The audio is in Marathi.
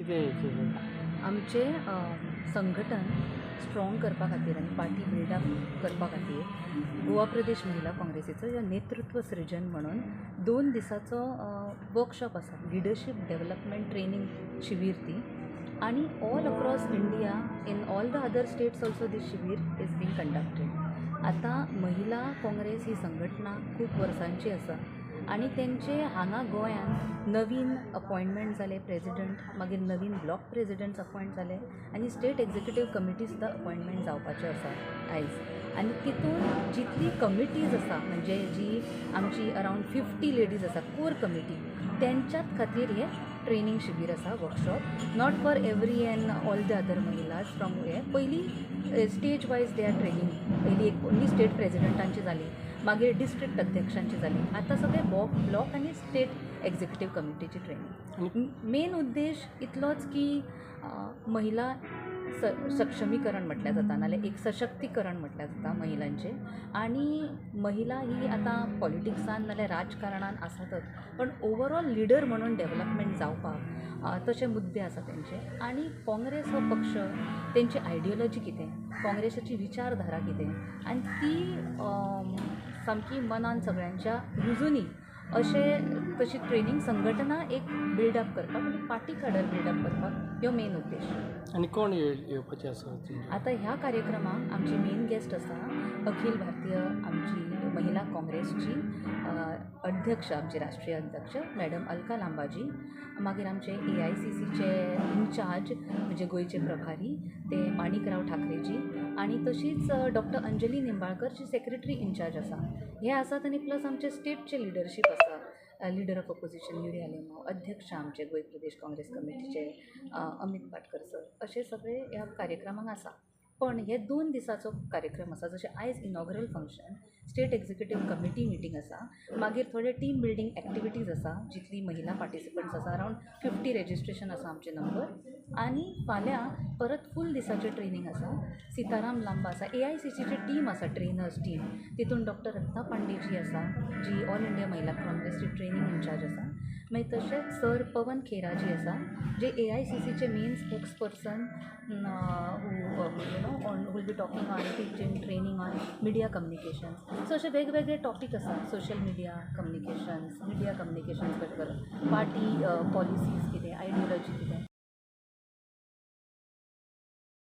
आमचे संघटन स्ट्रॉंग करपा खातीर आनी पार्टी बिल्डअप करपा खातीर गोवा प्रदेश महिला काँग्रेसीचो नेतृत्व सृजन म्हणून 2 दिसाचो वर्कशॉप आसा, लिडरशीप डेव्हलपमेंट ट्रेनिंग शिबीर ती, आनी all across India in all the other states also these शिबीर इज बींग कंडक्टेड. आतां महिला काँग्रेस ही संघटना खूब वर्सांची आसा आनी तेंचे हांगा गोंयान नवीन अपॉयंटमेंट जाले प्रेजिडंट, मागीर नवीन ब्लॉक प्रेजिडंट्स अपॉयंट जाले आनी स्टेट एक्झिक्युटीव कमिटी सुद्दां अपॉयंटमेंट जावपाचे आसा आयज. आनी तितून जितली कमिटीज आसा म्हणजे जी आमची अरावंड 50 लेडीज आसा कोर कमिटी, तेंच्याच खातीर हे ट्रेनिंग शिबीर आसा, workshop not for every and all the other महिलाज फ्रॉम हे. पयली stage wise they are training, पयली एक ओन्ली स्टेट प्रेजिडंटांची जाली, मागीर डिस्ट्रिक्ट अध्यक्षांची जाली, आतां सगळे ब्लॉक आनी स्टेट एक्झिक्युटीव कमिटीची ट्रेनिंग. मेन उद्देश इतलोच की महिला सक्षमीकरण म्हटल्यार जाता, नाल्यार एक सशक्तीकरण म्हटल्यार जाता महिलांचे. आनी महिला ही आतां पॉलिटिक्सान नाल्यार राजकारणान आसातच, पण ओवरऑल लिडर म्हणून डेव्हलपमेंट जावपाक तशे मुद्दे आसा तेंचे. आनी काँग्रेस हो पक्ष, तेंची आयडियोलॉजी कितें, काँग्रेसाची विचारधारा कितें, आनी ती सामकी मनान सगळ्यांच्या रुजूनी तशी ट्रेनिंग संघटना एक बिल्डअप करपाक आनी पार्टी कॅडर बिल्डअप करपाक ह्यो मेन उद्देश. आनी कोण येवपाचे आसा? आतां ह्या कार्यक्रमाक आमची मेन गेस्ट आसा अखिल भारतीय आमची महिला काँग्रेसची अध्यक्ष, आमची राष्ट्रीय अध्यक्ष मॅडम अलका लांबाजी, मागीर आमचे AICCचे इन्चार्ज म्हणजे गोंयचे प्रभारी ते माणिकराव ठाकरेजी, आनी तशीच डॉक्टर अंजली निंबाळकर जी सेक्रेटरी इन्चार्ज आसा, हे आसात. आनी प्लस आमचे स्टेटचे लिडरशीप आसा, लीडर ऑफ ऑपोजिशन युरिया लेमाव, अध्यक्ष आमचे गोंय प्रदेश काँग्रेस कमिटीचे अमित पाटकर सर, अशे सगळे ह्या कार्यक्रमाक आसा. पण हे 2 दिसाचो कार्यक्रम आसा, जशें आयज inaugural function, state executive committee meeting आसा, मागीर थोडे टीम बिल्डींग एक्टिविटीज आसा, जितली महिला पार्टिसिपंट्स आसा अरावंड 50 रेजिस्ट्रेशन आसा आमचे नंबर. आनी फाल्यां परत फूल दिसाचें ट्रेनिंग आसा. सिताराम लांबा आसा, AICCची टीम आसा, ट्रेनर्स टीम, तितून डॉक्टर रत्ना पांडेजी आसा जी ऑल इंडिया महिला काँग्रेसची ट्रेनिंग इन्चार्ज आसा. मागीर तशेंच सर पवन खेराजी आसा जे AICCचे main spokes person who will be talking on teaching, training on media communications. So असे वेगवेगळे टॉपिक आसा, सोशल मिडिया कम्युनिकेशन्स कशें करप, पार्टी पॉलिसीज कितें, आयडियोलॉजी कितें,